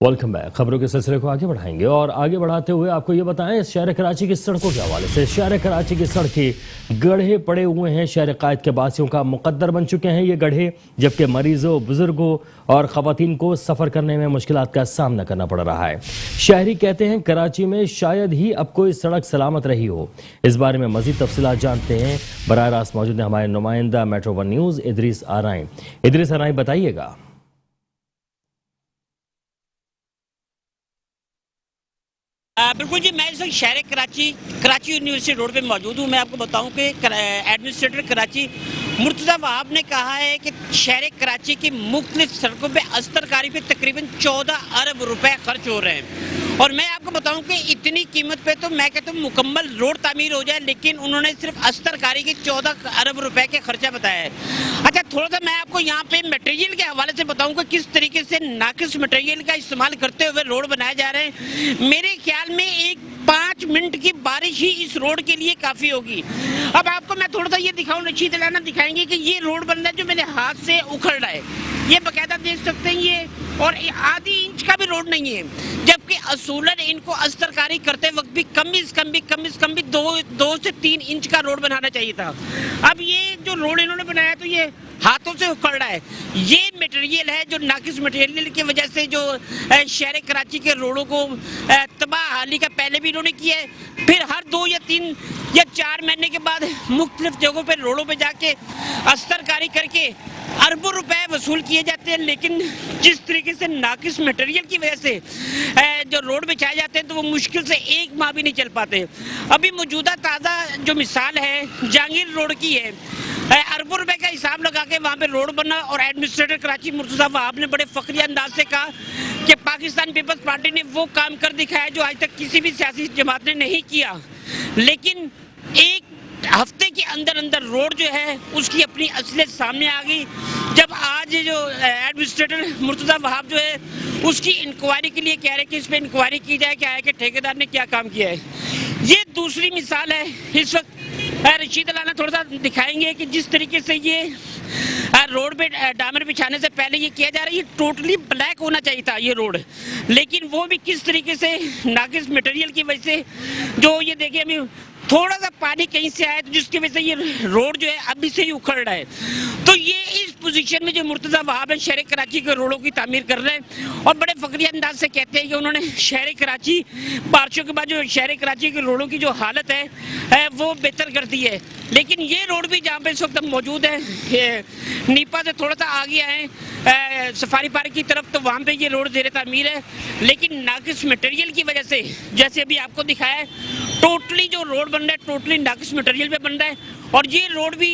Welcome back. खबरों के सिलसिले को आगे बढ़ाएंगे और आगे बढ़ाते हुए आपको ये बताएं शहर कराची की सड़कों के हवाले से। शहर कराची की सड़कें गड्ढे पड़े हुए हैं। शहर कायद के बासियों का मुकद्दर बन चुके हैं ये गड्ढे, जबकि मरीजों, बुजुर्गों और खवातीन को सफ़र करने में मुश्किलात का सामना करना पड़ रहा है। शहरी कहते हैं कराची में शायद ही अब कोई सड़क सलामत रही हो। इस बारे में मजीद तफसीलात जानते हैं। बराह रास्त मौजूद है हमारे नुमाइंदा Metro One News Idrees Arai. Idrees Arai, बताइएगा। बिल्कुल जी, मैं इस वक्त शहर कराची यूनिवर्सिटी रोड पे मौजूद हूँ। मैं आपको बताऊँ कि एडमिनिस्ट्रेटर कराची मुर्तज़ा वहाब ने कहा है कि शहर कराची की मुख्तलिफ सड़कों पे अस्तरकारी पे तकरीबन 14 अरब रुपए खर्च हो रहे हैं। और मैं आपको बताऊं कि इतनी कीमत पे तो मैं कहता हूँ मुकम्मल रोड तामीर हो जाए, लेकिन उन्होंने सिर्फ अस्तरकारी के 14 अरब रुपए के खर्चा बताया है। अच्छा, थोड़ा सा मैं आपको यहाँ पे मटेरियल के हवाले से बताऊं कि किस तरीके से नाकिस मटेरियल का इस्तेमाल करते हुए रोड बनाए जा रहे हैं। मेरे ख्याल में एक 5 मिनट की बारिश ही इस रोड के लिए काफ़ी होगी। अब आपको मैं थोड़ा सा ये दिखाऊं, रशीद अलाना दिखाएंगे कि ये रोड बन रहा है जो मेरे हाथ से उखड़ रहा है। ये बाकायदा देख सकते हैं ये, और आधी इंच का भी रोड नहीं है, जबकि असूलन इनको अस्तरकारी करते वक्त भी कम से कम भी 2 से 3 इंच का रोड बनाना चाहिए था। अब ये जो रोड इन्होंने बनाया तो ये हाथों से उखड़ रहा है। ये मटेरियल है जो नाकिस मटेरियल की वजह से जो शहर कराची के रोडों को तबाह हाली का पहले भी इन्होंने किया है, फिर हर 2 या 3 या 4 महीने के बाद मुख्तलिफ जगहों पर रोडों पे जाके अस्तरकारी करके अरबों रुपए वसूल किए जाते हैं। लेकिन जिस तरीके से नाकिस मटेरियल की वजह से जो रोड बिछाए जाते हैं तो वो मुश्किल से 1 माह भी नहीं चल पाते। अभी मौजूदा ताज़ा जो मिसाल है जहांगीर रोड की है, अरबों रुपए का हिसाब लगा के वहाँ पे रोड बना, और एडमिनिस्ट्रेटर कराची मुर्तज़ा वहाब ने बड़े फखरी अंदाज से कहा कि पाकिस्तान पीपल्स पार्टी ने वो काम कर दिखाया जो आज तक किसी भी सियासी जमात ने नहीं किया। लेकिन एक हफ्ते के अंदर रोड जो है उसकी अपनी असलियत सामने आ गई, जब आज जो एडमिनिस्ट्रेटर मुर्तज़ा वहाब जो है उसकी इंक्वायरी के लिए कह रहे हैं कि इस पर इंक्वायरी की जाए क्या है कि ठेकेदार ने क्या काम किया है। ये दूसरी मिसाल है। इस वक्त रशीद अलाना थोड़ा सा दिखाएंगे कि जिस तरीके से ये रोड पे डामर बिछाने से पहले ये किया जा रहा है, ये टोटली ब्लैक होना चाहिए था ये रोड, लेकिन वो भी किस तरीके से नाकिस मटेरियल की वजह से जो ये देखिए अभी थोड़ा सा पानी कहीं से आया तो जिसकी वजह से ये रोड जो है अभी से ही उखड़ रहा है। तो ये इस पोजीशन में जो मुर्तज़ा वहाब है शहर कराची के रोडों की तामीर कर रहे हैं, और बड़े फखरी अंदाज से कहते हैं कि उन्होंने शहर कराची बारिशों के बाद जो शहर कराची के रोडों की जो हालत है वो बेहतर कर दी है। लेकिन ये रोड भी जहाँ पे इस वक्त मौजूद है नीपा से थोड़ा सा आगे आए सफारी पार्क की तरफ, तो वहाँ पे ये रोड ज़ेरे तामीर है। लेकिन नाकिस मटेरियल की वजह से जैसे अभी आपको दिखाया है, टोटली जो रोड बन रहा है टोटली नाकिस मटेरियल पे बन रहा है। और ये रोड भी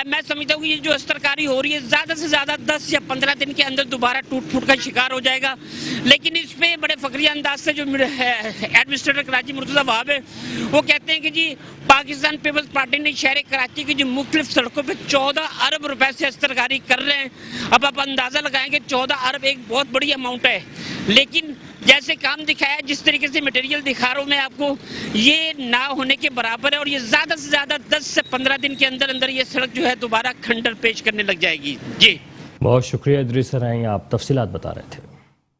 मैं समझता हूँ कि ये जो अस्तरकारी हो रही है ज़्यादा से ज़्यादा 10 या 15 दिन के अंदर दोबारा टूट फूट का शिकार हो जाएगा। लेकिन इस पे बड़े फखरी अंदाज से जो एडमिनिस्ट्रेटर कराची मुर्तज़ा वहाब है वो कहते हैं कि जी पाकिस्तान पीपल्स पार्टी ने शहर कराची की जो मुख्तलिफ सड़कों पर 14 अरब रुपए से अस्तरकारी कर रहे हैं। अब आप अंदाज़ा लगाएंगे 14 अरब एक बहुत बड़ी अमाउंट है, लेकिन जैसे काम दिखाया जिस तरीके से मटेरियल दिखा रहा हूँ मैं आपको, ये ना होने के बराबर है। और ये ज़्यादा से ज़्यादा 10 से 15 दिन के अंदर ये सड़क जो है दोबारा खंडर पेश करने लग जाएगी। जी बहुत शुक्रिया इदरीस आराई, आप तफसीलात बता रहे थे।